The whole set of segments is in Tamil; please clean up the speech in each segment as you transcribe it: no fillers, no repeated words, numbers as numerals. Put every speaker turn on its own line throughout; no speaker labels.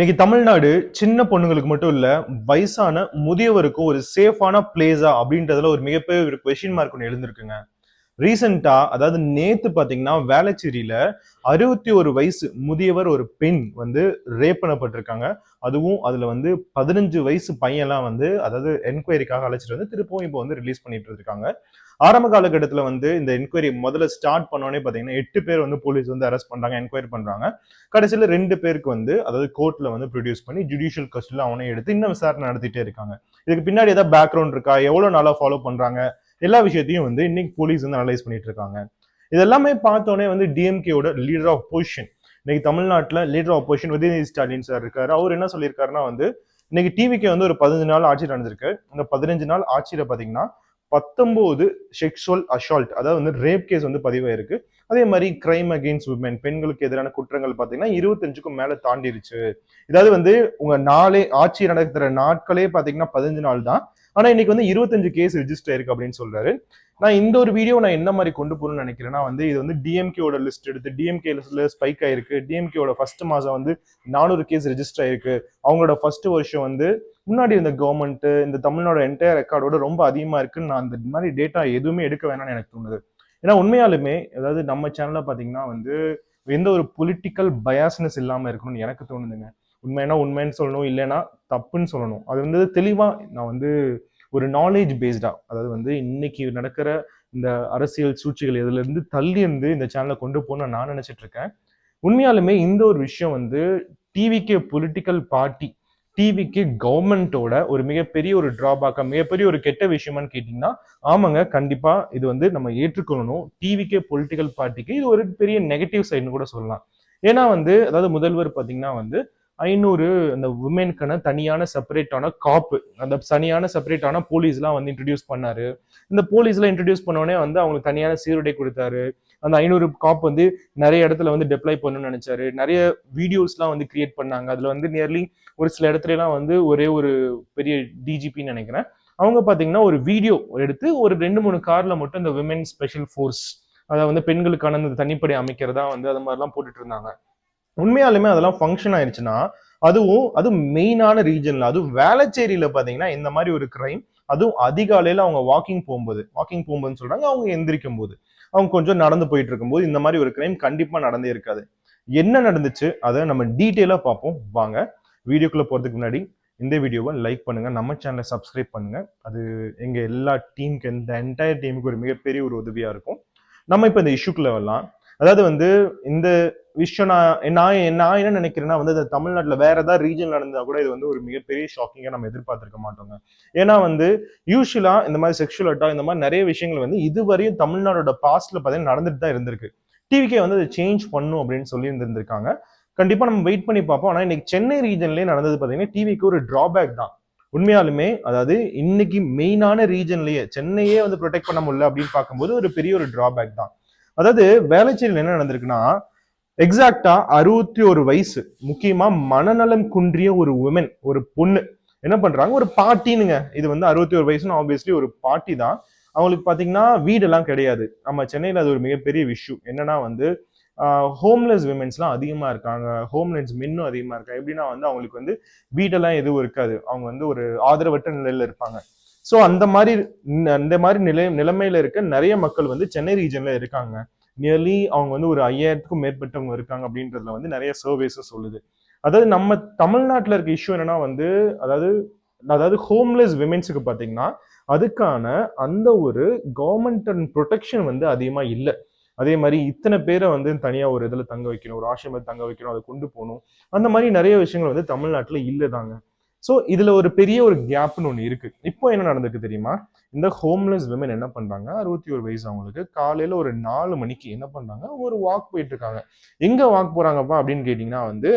இன்னைக்கு தமிழ்நாடு சின்ன பொண்ணுங்களுக்கு மட்டும் இல்ல, வயசான முதியவருக்கும் ஒரு சேஃபான பிளேஸா அப்படின்றதுல ஒரு மிகப்பெரிய ஒரு கொஸ்டின் மார்க் ஒண்ணு எழுந்திருக்குங்க. ரீசென்ட்டா அதாவது நேத்து பாத்தீங்கன்னா, வேளச்சேரியில 61 வயசு முதியவர் ஒரு பெண் வந்து ரேப் பண்ணப்பட்டிருக்காங்க. அதுவும் அதுல வந்து 15 வயசு பையன்லாம் வந்து அதாவது என்குயரிக்காக அழைச்சிட்டு வந்து திருப்பவும் இப்போ வந்து ரிலீஸ் பண்ணிட்டு இருக்காங்க. ஆரம்ப காலகட்டத்துல வந்து இந்த என்கொயரி முதல்ல ஸ்டார்ட் பண்ணோனே பாத்தீங்கன்னா 8 பேர் வந்து போலீஸ் வந்து அரெஸ்ட் பண்றாங்க, என்கொயரி பண்றாங்க. கடைசியில 2 பேருக்கு வந்து அதாவது கோர்ட்ல வந்து ப்ரொடியூஸ் பண்ணி ஜுடிஷியல் கஸ்டடியில அவனே எடுத்து இன்னும் விசாரணை நடத்திட்டே இருக்காங்க. இதுக்கு பின்னாடி ஏதாவது பேக்ரவுண்ட் இருக்கா, எவ்வளவு நாளா ஃபாலோ பண்றாங்க, எல்லா விஷயத்தையும் வந்து இன்னைக்கு போலீஸ் வந்து அனலைஸ் பண்ணிட்டு இருக்காங்க. இதெல்லாமே பார்த்தோன்னே வந்து டிஎம்கேயோட லீடர் ஆஃப் பொசிஷன் இன்னைக்கு தமிழ்நாட்டில் leader of position Udhayanidhi Stalin sir இருக்காரு. அவர் என்ன சொல்லியிருக்காருன்னா வந்து இன்னைக்கு டிவிக்கு வந்து ஒரு 15 நாள் ஆட்சி நடந்திருக்கு. இந்த 15 நாள் ஆட்சியில பாத்தீங்கன்னா 19 செக்ஷுவல் அசால்ட் அதாவது வந்து ரேப் கேஸ் வந்து பதிவாயிருக்கு. அதே மாதிரி கிரைம் அகெயின்ஸ்ட் உமன் பெண்களுக்கு எதிரான குற்றங்கள் பாத்தீங்கன்னா 25க்கும் மேல தாண்டிருச்சு. இதாவது வந்து உங்க நாளே ஆட்சி நடக்கிற நாட்களே பாத்தீங்கன்னா 15 நாள் தான். ஆனா இன்னைக்கு வந்து 25 கேஸ் ரிஜிஸ்டர் ஆயிருக்கு அப்படின்னு சொல்றாரு. நான் இந்த ஒரு வீடியோ நான் என்ன மாதிரி கொண்டு போகணும்னு நினைக்கிறேன்னா வந்து இது வந்து டிஎம்கேயோட லிஸ்ட் எடுத்து டிஎம்கே லிஸ்ட்ல ஸ்பைக் ஆயிருக்கு. டிஎம்கேயோட ஃபர்ஸ்ட் மாசம் வந்து 400 கேஸ் ரெஜிஸ்டர் ஆயிருக்கு. அவங்களோட ஃபர்ஸ்ட் வருஷம் வந்து முன்னாடி இந்த கவர்மெண்ட் இந்த தமிழ்நாடு என்டையர் ரெக்கார்டோட ரொம்ப அதிகமா இருக்குன்னு நான் அந்த மாதிரி டேட்டா எதுவுமே எடுக்க வேணாம்னு எனக்கு தோணுது. ஏன்னா உண்மையாலுமே அதாவது நம்ம சேனல்ல பாத்தீங்கன்னா வந்து எந்த ஒரு பொலிட்டிக்கல் பயாஸ்னஸ் இல்லாம இருக்கணும்னு எனக்கு தோணுதுங்க. உண்மைன்னா உண்மைன்னு சொல்லணும், இல்லைன்னா தப்புன்னு சொல்லணும். அது வந்து தெளிவா நான் வந்து ஒரு நாலேஜ் பேஸ்டா அதாவது வந்து இன்னைக்கு நடக்கிற இந்த அரசியல் சூழ்ச்சிகள் இதுல இருந்து தள்ளி இருந்து இந்த சேனலை கொண்டு போகணும்னு நான் நினைச்சிட்டு இருக்கேன். உண்மையாலுமே இந்த ஒரு விஷயம் வந்து டிவிக்கு பொலிட்டிக்கல் பார்ட்டி டிவிக்கு கவர்மெண்டோட ஒரு மிகப்பெரிய ஒரு டிராபேக்கா மிகப்பெரிய ஒரு கெட்ட விஷயமான்னு கேட்டீங்கன்னா ஆமாங்க, கண்டிப்பா இது வந்து நம்ம ஏற்றுக்கொள்ளணும். டிவிக்கு பொலிட்டிக்கல் பார்ட்டிக்கு இது ஒரு பெரிய நெகட்டிவ் சைடுன்னு கூட சொல்லலாம். ஏன்னா வந்து அதாவது முதல்வர் பாத்தீங்கன்னா வந்து 500 அந்த உமனுக்கான தனியான செப்பரேட்டான காப்பு அந்த தனியான செப்பரேட்டான போலீஸ்லாம் வந்து இன்ட்ரடியூஸ் பண்ணாரு. இந்த போலீஸ்லாம் இன்ட்ரடியூஸ் பண்ணோடனே வந்து அவங்களுக்கு தனியான சீருடை கொடுத்தாரு. அந்த 500 காப் வந்து நிறைய இடத்துல வந்து டெப்ளை பண்ணணும்னு நினைச்சாரு. நிறைய வீடியோஸ்லாம் வந்து கிரியேட் பண்ணாங்க. அதுல வந்து நியர்லி ஒரு சில இடத்துல எல்லாம் வந்து ஒரே ஒரு பெரிய டிஜிபின்னு நினைக்கிறேன். அவங்க பாத்தீங்கன்னா ஒரு வீடியோ எடுத்து ஒரு 2-3 கார்ல மட்டும் இந்த விமென் ஸ்பெஷல் ஃபோர்ஸ் அதை வந்து பெண்களுக்கான இந்த தனிப்படை அமைக்கிறதா வந்து அது மாதிரிலாம் போட்டுட்டு இருந்தாங்க. உண்மையாலுமே அதெல்லாம் ஃபங்க்ஷன் ஆயிடுச்சுன்னா அது மெயினான ரீஜன்ல அதுவும் வேளச்சேரியில பாத்தீங்கன்னா இந்த மாதிரி ஒரு கிரைம் அதுவும் அதிகாலையில அவங்க வாக்கிங் போகும்போது சொல்றாங்க. அவங்க எந்திரிக்கும் போது அவங்க கொஞ்சம் நடந்து போயிட்டு இருக்கும்போது இந்த மாதிரி ஒரு கிரைம் கண்டிப்பா நடந்தே இருக்காது. என்ன நடந்துச்சு அதை நம்ம டீட்டெயிலா பார்ப்போம் வாங்க. வீடியோக்குள்ள போறதுக்கு முன்னாடி இந்த வீடியோவை லைக் பண்ணுங்க, நம்ம சேனலை சப்ஸ்கிரைப் பண்ணுங்க. அது எங்க எல்லா டீமுக்கு இந்த என்டையர் டீமுக்கு ஒரு மிகப்பெரிய ஒரு உதவியா இருக்கும். நம்ம இப்ப இந்த இஷ்யூக்குள்ள வரலாம். அதாவது வந்து இந்த விஷயம் நான் என்ன நினைக்கிறேன்னா வந்து தமிழ்நாட்டுல வேற ஏதாவது ரீஜன் நடந்தா கூட இது வந்து ஒரு மிகப்பெரிய ஷாக்கிங்கா நம்ம எதிர்பார்த்திருக்க மாட்டோங்க. ஏன்னா வந்து யூஸ்வலா இந்த மாதிரி செக்ஷுவல் அட்டாக் இந்த மாதிரி நிறைய விஷயங்கள் வந்து இதுவரையும் தமிழ்நாடோட பாஸ்ட்ல பாத்தீங்கன்னா நடந்துட்டு தான் இருந்திருக்கு. டிவிக்கே வந்து அதை சேஞ்ச் பண்ணும் அப்படின்னு சொல்லி இருந்திருக்காங்க. கண்டிப்பா நம்ம வெயிட் பண்ணி பார்ப்போம். ஆனா இன்னைக்கு சென்னை ரீஜன்லயே நடந்தது பாத்தீங்கன்னா டிவிக்கு ஒரு டிராபேக் தான். உண்மையாலுமே அதாவது இன்னைக்கு மெயினான ரீஜன்லயே சென்னையே வந்து ப்ரொடெக்ட் பண்ண முடியல அப்படின்னு பார்க்கும்போது ஒரு பெரிய ஒரு டிராபேக் தான். அதாவது வேளச்சேரியில் என்ன நடந்திருக்குன்னா எக்ஸாக்டா 61 வயசு முக்கியமா மனநலம் குன்றிய ஒரு உமன் ஒரு பொண்ணு என்ன பண்றாங்க, ஒரு பாட்டினுங்க. இது வந்து 61 வயசுன்னு ஆப்வியஸ்லி ஒரு பாட்டி தான். அவங்களுக்கு பாத்தீங்கன்னா வீடெல்லாம் கிடையாது. நம்ம சென்னையில அது ஒரு மிகப்பெரிய விஷயம். என்னன்னா வந்து ஹோம்லெஸ் விமென்ஸ்லாம் அதிகமா இருக்காங்க, ஹோம்லெஸ் மென்னும் அதிகமா இருக்காங்க. எப்படின்னா வந்து அவங்களுக்கு வந்து வீடெல்லாம் எதுவும் இருக்காது, அவங்க வந்து ஒரு ஆதரவற்ற நிலையில இருப்பாங்க. ஸோ அந்த மாதிரி நிலைமையில இருக்க நிறைய மக்கள் வந்து சென்னை ரீஜன்ல இருக்காங்க. நியர்லி அவங்க வந்து ஒரு 5000க்கும் மேற்பட்டவங்க இருக்காங்க அப்படின்றதுல வந்து நிறைய சர்வேஸ் சொல்லுது. அதாவது நம்ம தமிழ்நாட்டில் இருக்க இஷ்யூ என்னன்னா வந்து அதாவது அதாவது ஹோம்லெஸ் விமென்ஸுக்கு பாத்தீங்கன்னா அதுக்கான அந்த ஒரு கவர்மெண்ட் ப்ரொடெக்ஷன் வந்து அதிகமா இல்லை. அதே மாதிரி இத்தனை பேரை வந்து தனியா ஒரு இதுல தங்க வைக்கணும், ஒரு ஆசிரமத்தை தங்க வைக்கணும், அதை கொண்டு போகணும், அந்த மாதிரி நிறைய விஷயங்கள் வந்து தமிழ்நாட்டுல இல்லதாங்க. ஸோ இதுல ஒரு பெரிய ஒரு கேப்னு ஒண்ணு இருக்கு. இப்போ என்ன நடந்திருக்கு தெரியுமா? இந்த ஹோம்லெஸ் விமன் என்ன பண்றாங்க, 61 வயசு அவங்களுக்கு காலையில ஒரு 4 மணிக்கு என்ன பண்றாங்க, ஒரு வாக் போயிட்டு இருக்காங்க. எங்க வாக் போறாங்கப்பா அப்படின்னு கேட்டீங்கன்னா வந்து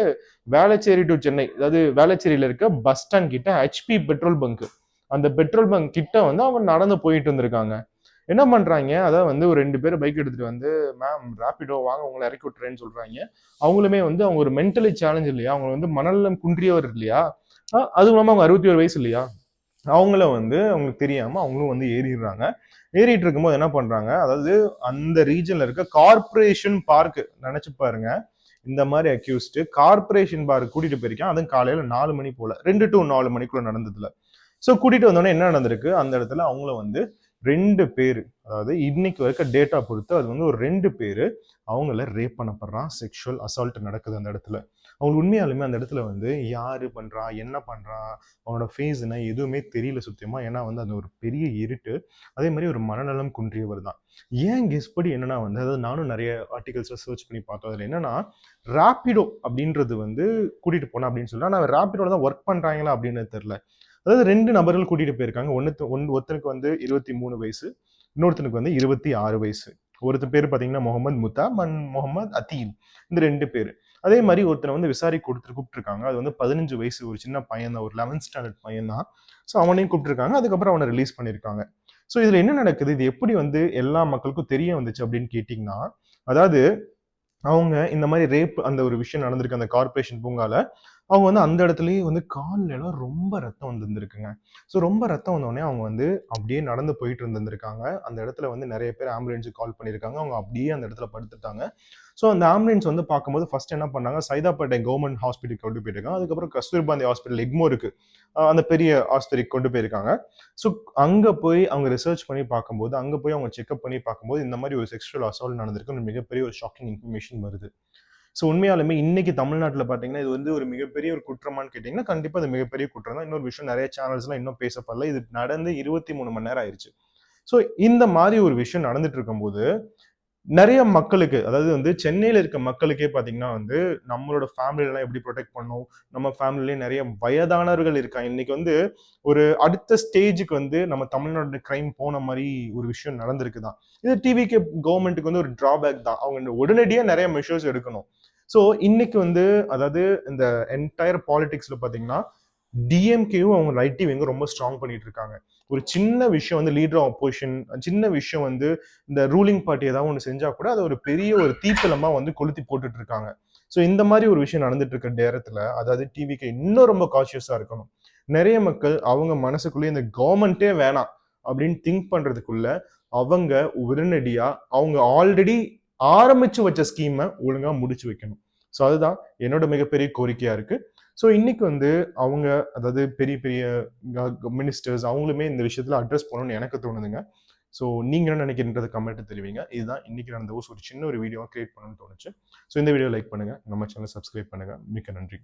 வேளச்சேரி டு சென்னை, அதாவது வேளச்சேரியில இருக்க பஸ் ஸ்டாண்ட் கிட்ட ஹெச்பி பெட்ரோல் பங்க், அந்த பெட்ரோல் பங்க் கிட்ட வந்து அவங்க நடந்து போயிட்டு இருந்திருக்காங்க. என்ன பண்றாங்க, அதாவது வந்து ஒரு 2 பேர் பைக் எடுத்துட்டு வந்து மேம் ராபிடோ வாங்க உங்களை இறக்கி விட்டுறேன்னு சொல்றாங்க. அவங்களுமே வந்து அவங்க ஒரு மென்டலி சேலஞ்ச் இல்லையா, அவங்க வந்து மனநலம் குன்றியவர் இல்லையா, அதுவும் இல்லாம அவங்க 61 வயசு இல்லையா, அவங்கள வந்து அவங்களுக்கு தெரியாம அவங்களும் வந்து ஏறிடுறாங்க. ஏறிட்டு இருக்கும்போது என்ன பண்றாங்க, அதாவது அந்த ரீஜன்ல இருக்க கார்பரேஷன் பார்க் நினைச்சு பாருங்க, இந்த மாதிரி அக்யூஸ்டு கார்பரேஷன் பார் கூட்டிட்டு போயிருக்கேன். அதுவும் காலையில 4 மணி போல 2 to 4 மணிக்குள்ள நடந்ததுல. ஸோ கூட்டிட்டு வந்தோடனே என்ன நடந்திருக்கு, அந்த இடத்துல அவங்கள வந்து 2 பேர், அதாவது இன்னைக்கு வரைக்கும் டேட்டா பொறுத்து அது வந்து ஒரு 2 பேர் அவங்கள ரேப் பண்ணப்படுறான், செக்ஷுவல் அசால்ட் நடக்குது அந்த இடத்துல. அவங்க உண்மையாலுமே அந்த இடத்துல வந்து யாரு பண்றா, என்ன பண்றா, அவனோட ஃபேஸ் என்ன எதுவுமே தெரியல சுத்தமா. ஏன்னா வந்து அது ஒரு பெரிய இருட்டு. அதே மாதிரி ஒரு மனநலம் குன்றியவர் தான். ஏன் கெஸ் படி என்னன்னா வந்து, அதாவது நானும் நிறைய ஆர்டிகல்ஸ்ல சர்ச் பண்ணி பார்த்தோம். அதுல என்னன்னா ராபிடோ அப்படின்றது வந்து கூட்டிட்டு போனா அப்படின்னு சொல்றேன். ஆனா ராபிடோல தான் ஒர்க் பண்றாங்களா அப்படின்னு தெரியல. அதாவது 2 நபர்கள் கூட்டிட்டு போயிருக்காங்க. ஒருத்தனுக்கு வந்து 23 வயசு, இன்னொருத்தனுக்கு வந்து 26 வயசு. ஒருத்தர் பேரு பார்த்தீங்கன்னா முகமது முத்தாப் அண்ட் முகமது அதீல். இந்த 2 பேரு. அதே மாரி ஒருத்தனை வந்து விசாரிக்க கூப்பிட்டுருக்காங்க. அது வந்து 15 வயசு ஒரு சின்ன பையன் தான். ஒரு 11th ஸ்டாண்டர்ட் பையன் தான். ஸோ அவனையும் கூப்பிட்டுருக்காங்க. அதுக்கப்புறம் அவனை ரிலீஸ் பண்ணியிருக்காங்க. ஸோ இதுல என்ன நடக்குது? இது எப்படி வந்து எல்லா மக்களுக்கும் தெரிய வந்துச்சு அப்படின்னு கேட்டீங்கன்னா, அதாவது அவங்க இந்த மாதிரி ரேப் அந்த ஒரு விஷயம் நடந்திருக்கு அந்த கார்ப்பரேஷன் பூங்கால. அவங்க வந்து அந்த இடத்துலயே வந்து கால்ல எல்லாம் ரொம்ப ரத்தம் வந்திருந்திருக்குங்க. ஸோ ரொம்ப ரத்தம் வந்தோனே அவங்க வந்து அப்படியே நடந்து போயிட்டு இருந்திருக்காங்க. அந்த இடத்துல வந்து நெறைய பேர் ஆம்புலன்ஸுக்கு கால் பண்ணியிருக்காங்க. அவங்க அப்படியே அந்த இடத்துல படுத்துட்டாங்க. ஸோ அந்த ஆம்புலன்ஸ் வந்து பார்க்கும்போது ஃபர்ஸ்ட் என்ன பண்ணாங்க, சைதாப்பேட்டை கவர்மெண்ட் ஹாஸ்பிட்டலுக்கு கொண்டு போயிருக்காங்க. அதுக்கப்புறம் கஸ்தூர்பாந்தி ஹாஸ்பிட்டல் எக்மோருக்கு அந்த பெரிய ஆஸ்பத்திரிக்கு கொண்டு போயிருக்காங்க. ஸோ அங்க போய் அவங்க ரிசர்ச் பண்ணி பார்க்கும்போது, அங்க போய் அவங்க செக்அப் பண்ணி பார்க்கும்போது, இந்த மாதிரி ஒரு செக்சுவல் அசால்ட் நடந்திருக்கு. மிகப்பெரிய ஒரு ஷாக்கிங் இன்ஃபர்மேஷன் வருது. ஸோ உண்மையாலுமே இன்னைக்கு தமிழ்நாட்டுல பார்த்தீங்கன்னா, இது வந்து ஒரு மிகப்பெரிய ஒரு குற்றமான்னு கேட்டீங்கன்னா, கண்டிப்பா அது மிகப்பெரிய குற்றம் தான். இன்னொரு விஷயம் நெறைய சேனல்ஸ்லாம் இன்னும் பேசப்படல. இது நடந்து 23 மணி நேரம் ஆயிருச்சு. ஸோ இந்த மாரி ஒரு விஷயம் நடந்துட்டு இருக்கும்போது, நெறைய மக்களுக்கு, அதாவது வந்து சென்னையில இருக்க மக்களுக்கே பார்த்தீங்கன்னா வந்து, நம்மளோட ஃபேமிலிலாம் எப்படி புரொடெக்ட் பண்ணணும்? நம்ம ஃபேமிலிலயே நெறைய வயதானவர்கள் இருக்காங்க. இன்னைக்கு வந்து ஒரு அடுத்த ஸ்டேஜ்க்கு வந்து நம்ம தமிழ்நாடு கிரைம் போன மாரி ஒரு விஷயம் நடந்திருக்கு தான். இது டிவிகே கவர்ன்மென்ட்க்கு வந்து ஒரு டிராபேக் தான். அவங்க உடனடியா நெறைய மெஷர்ஸ் எடுக்கணும். ஸோ இன்னைக்கு வந்து, அதாவது இந்த என்டையர் பாலிடிக்ஸ்ல பார்த்தீங்கன்னா, டிஎம்கேவும் அவங்க ரைட் விங்கும் ரொம்ப ஸ்ட்ராங் பண்ணிட்டு இருக்காங்க. ஒரு சின்ன விஷயம் வந்து லீடர் ஆஃப் அப்போசிஷன், சின்ன விஷயம் வந்து இந்த ரூலிங் பார்ட்டி ஏதாவது ஒண்ணு செஞ்சா கூட அது ஒரு பெரிய ஒரு தீப்பிழமா வந்து கொளுத்தி போட்டுட்டு இருக்காங்க. ஸோ இந்த மாதிரி ஒரு விஷயம் நடந்துட்டு இருக்க நேரத்துல, அதாவது டிவிக்கு இன்னும் ரொம்ப கான்ஷியஸா இருக்கணும். நிறைய மக்கள் அவங்க மனசுக்குள்ளேயே இந்த கவர்மெண்டே வேணாம் அப்படின்னு திங்க் பண்றதுக்குள்ள அவங்க உடனடியா அவங்க ஆல்ரெடி ஆரம்பிச்சு வச்ச ஸ்கீமை ஒழுங்கா முடிச்சு வைக்கணும். ஸோ அதுதான் என்னோட மிகப்பெரிய கோரிக்கையா இருக்கு. ஸோ இன்னைக்கு வந்து அவங்க, அதாவது பெரிய பெரிய மினிஸ்டர்ஸ் அவங்களுமே இந்த விஷயத்துல அட்ரஸ் பண்ணணும்னு எனக்கு தோணுதுங்க. ஸோ நீங்க என்ன நினைக்கிறீங்கன்றத கமெண்ட் தெரிவிங்க. இதுதான் இன்னைக்கு நடந்த ஒரு சின்ன ஒரு வீடியோவா கிரியேட் பண்ணணும்னு தோணுச்சு. ஸோ இந்த வீடியோ லைக் பண்ணுங்க, நம்ம சேனல் சப்ஸ்கிரைப் பண்ணுங்க. மிக்க நன்றி.